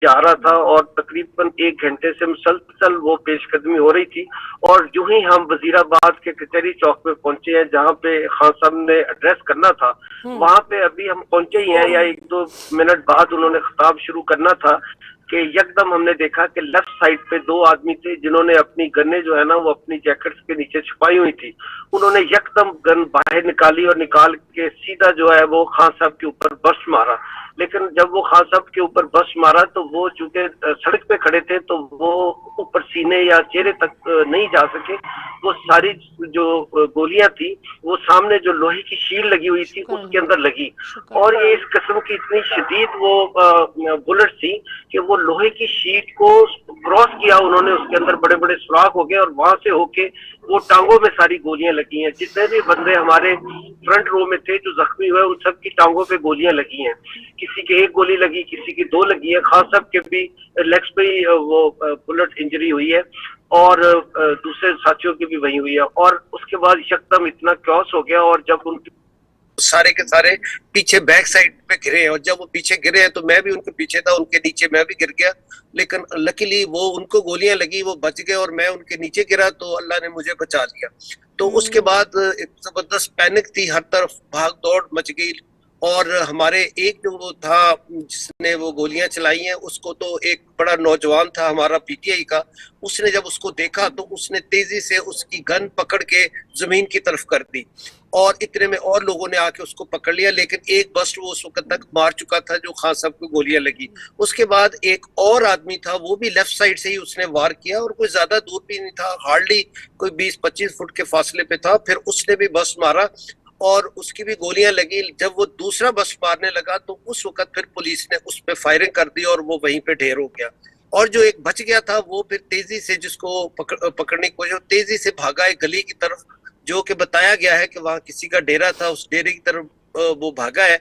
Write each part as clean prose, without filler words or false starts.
जा रहा था और तकरीबन 1 घंटे से मुसलसल वो पेशकदमी हो रही थी। और यूं ही हम वजीराबाद के कचहरी चौक पे पहुंचे हैं जहां पे खान साहब ने एड्रेस करना था। वहां पे अभी हम पहुंचे ही हैं या 1-2 मिनट बाद उन्होंने खिताब शुरू करना था कि यकदम हमने देखा कि लेफ्ट साइड पे 2 आदमी थे जिन्होंने अपनी गन्ने जो है ना वो अपनी जैकेट्स के नीचे छुपाई हुई थी। उन्होंने यकदम गन बाहर निकाली और निकाल के सीधा जो है वो खान साहब के ऊपर बर्स्ट मारा। लेकिन जब वो खान साहब के ऊपर बस मारा तो वो चूंकि सड़क पे खड़े थे तो वो ऊपर सीने या चेहरे तक नहीं जा सके। वो सारी जो गोलियां थी वो सामने जो लोहे की शील्ड लगी हुई थी उसके अंदर लगी। और ये इस किस्म की इतनी शदीद वो बुलेट थी कि वो लोहे की शीट को क्रॉस किया उन्होंने, उसके अंदर बड़े बड़े सुराख हो गए और वहां से होके वो टांगों में सारी गोलियां लगी हैं। जितने भी बंदे हमारे फ्रंट रो में थे जो जख्मी हुए उन सब की टांगों पे गोलियां लगी हैं। किसी के 1 गोली लगी, किसी की 2 लगी है। खान साहब के भी लेग्स पे ही वो बुलेट इंजरी हुई है और दूसरे साथियों की भी वही हुई है। और उसके बाद यकदम इतना क्रॉस हो गया और जब उनकी सारे के सारे पीछे बैक साइड पे गिरे हैं और जब वो पीछे गिरे हैं तो मैं भी उनके पीछे था, उनके नीचे मैं भी गिर गया। लेकिन लकीली वो उनको गोलियां लगी, वो बच गए और मैं उनके नीचे गिरा तो अल्लाह ने मुझे बचा लिया। तो उसके बाद एक जबरदस्त पैनिक थी, हर तरफ भाग दौड़ मच गई। और हमारे एक जो वो था जिसने वो गोलियां चलाई हैं उसको तो एक बड़ा नौजवान था हमारा पीटीआई का, उसने जब उसको देखा तो उसने तेजी से उसकी गन पकड़ के जमीन की तरफ कर दी और इतने में और लोगों ने आके उसको पकड़ लिया। लेकिन एक बस्ट वो उस वक्त तक मार चुका था जो खान साहब को गोलियां लगी। उसके बाद एक और आदमी था, वो भी लेफ्ट साइड से ही उसने वार किया और कोई ज्यादा दूर भी नहीं था, हार्डली कोई 20-25 फुट के फासले पे था। फिर उसने भी बस मारा और उसकी भी गोलियां लगी। जब वो दूसरा बस मारने लगा तो उस वक्त फिर पुलिस ने उस पे फायरिंग कर दी और वो वहीं पे ढेर हो गया। और जो एक बच गया था वो फिर तेजी से जिसको पकड़ने की कोशिश, तेजी से भागा एक गली की तरफ, जो कि बताया गया है कि वहां किसी का डेरा था, उस डेरे की तरफ वो भागा है।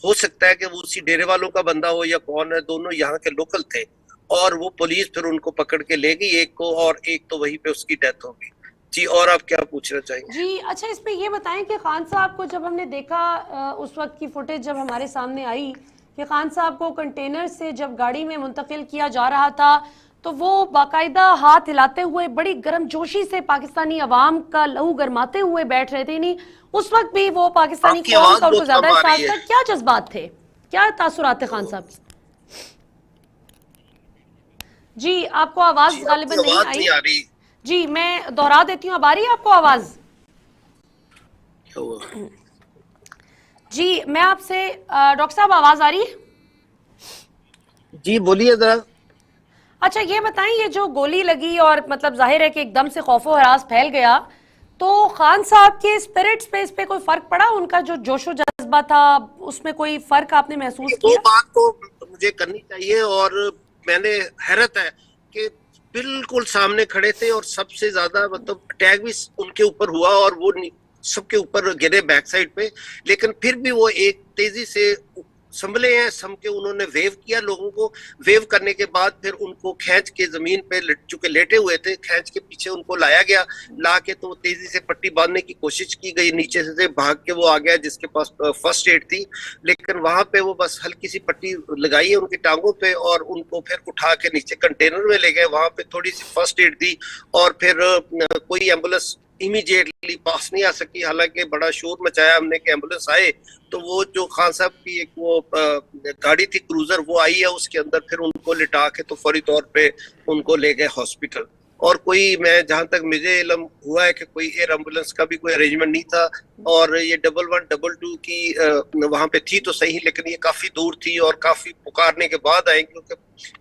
हो सकता है कि वो उसी डेरे वालों का बंदा हो या कौन है, दोनों यहाँ के लोकल थे। और वो पुलिस फिर उनको पकड़ के ले गई एक को, और एक तो वहीं पे उसकी डेथ हो गई। जी, और आप क्या पूछना चाहेंगे? जी अच्छा, इसमें ये बताएं कि खान साहब को जब हमने देखा उस वक्त की फुटेज जब हमारे सामने आई कि खान साहब को कंटेनर से जब गाड़ी में मुंतकिल किया जा रहा था तो वो बाकायदा हाथ हिलाते हुए बड़ी गर्मजोशी से पाकिस्तानी अवाम का लहू गरमाते हुए बैठ रहे थे। नहीं, उस वक्त भी वो पाकिस्तानी कौम का उनको ज्यादा एहसास था। क्या जज्बात थे, क्या तासुरात थे खान साहब? जी आपको आवाज गालिबन नहीं आई। जी मैं दोहरा देती हूँ, अब आ रही है आपको आवाज? जी मैं आपसे डॉक्टर साहब आवाज आ रही है? जी बोलिए जरा। अच्छा ये बताएं, ये जो गोली लगी और मतलब जाहिर है कि एकदम से खौफो हरास फैल गया, तो खान साहब के स्पिरिट्स पे, इस पे कोई फर्क पड़ा? उनका जो जोशो जज्बा था उसमें कोई फर्क आपने महसूस किया? वो बात तो मुझे करनी चाहिए और मैंने हैरत है कि बिल्कुल सामने खड़े थे और सबसे ज्यादा मतलब अटैक भी उनके ऊपर हुआ और वो सबके ऊपर गिरे बैक साइड पे। लेकिन फिर भी वो एक तेजी से संभले हैं, सम के उन्होंने वेव किया लोगों को। वेव करने के बाद फिर उनको खींच के जमीन पे चुके लेटे हुए थे, खींच के पीछे उनको लाया गया। ला के तो तेजी से पट्टी बांधने की कोशिश की गई, नीचे से भाग के वो आ गया जिसके पास फर्स्ट एड थी। लेकिन वहां पे वो बस हल्की सी पट्टी लगाई है उनकी टांगों पे और उनको फिर उठा के नीचे कंटेनर में ले गए। वहां पे थोड़ी सी फर्स्ट एड दी और फिर कोई एम्बुलेंस इमीडिएटली पास नहीं आ सकी। हालांकि बड़ा शोर मचाया हमने कि एम्बुलेंस आए, तो वो जो खान साहब की एक वो गाड़ी थी क्रूजर, वो आई है, उसके अंदर फिर उनको लिटा के तो फौरी तौर पे उनको ले गए हॉस्पिटल। और कोई, मैं जहां तक मुझे इल्म हुआ है कि कोई एयर एम्बुलेंस का भी कोई अरेंजमेंट नहीं था। और ये 1122 की वहां पे थी तो सही, लेकिन ये काफी दूर थी और काफी पुकारने के बाद आए, क्योंकि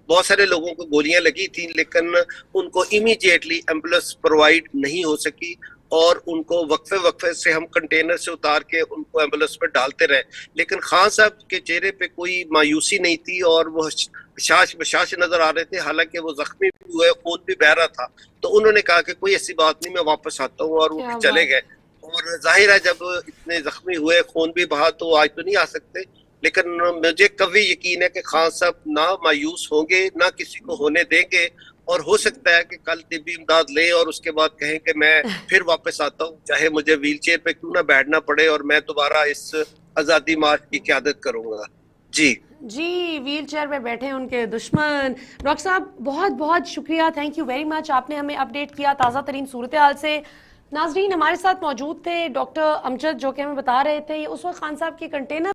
बहुत सारे लोगों को गोलियां लगी थी लेकिन उनको इमीडिएटली एम्बुलेंस प्रोवाइड नहीं हो सकी। और उनको वक्फे वक्फे से हम कंटेनर से उतार के उनको एम्बुलेंस में डालते रहे। लेकिन खान साहब के चेहरे पे कोई मायूसी नहीं थी और वो शाश बशाश नजर आ रहे थे। हालांकि वो जख्मी भी हुए, खून भी बह रहा था, तो उन्होंने कहा कि कोई ऐसी बात नहीं, मैं वापस आता हूँ, और वो चले गए। और जाहिर है जब इतने जख्मी हुए, खून भी बहा, तो आज तो नहीं आ सकते। लेकिन मुझे कभी यकीन है कि खान साहब ना मायूस होंगे, ना किसी को होने देंगे। और हो सकता है कि कल तिब्बी इमदाद ले और उसके बाद कहें कि मैं फिर वापस आता हूँ, चाहे मुझे व्हील चेयर पे क्यों ना बैठना पड़े, और मैं दोबारा इस आजादी मार्च की क़यादत करूंगा। جی جی ویل چیئر پہ بیٹھے ان کے دشمن. ڈاکٹر صاحب بہت بہت شکریہ, تھینک یو ویری مچ, آپ نے ہمیں اپڈیٹ کیا تازہ ترین صورتحال سے. ناظرین ہمارے ساتھ موجود تھے ڈاکٹر امجد جو کہ ہمیں بتا رہے تھے یہ اس وقت خان صاحب کے کنٹینر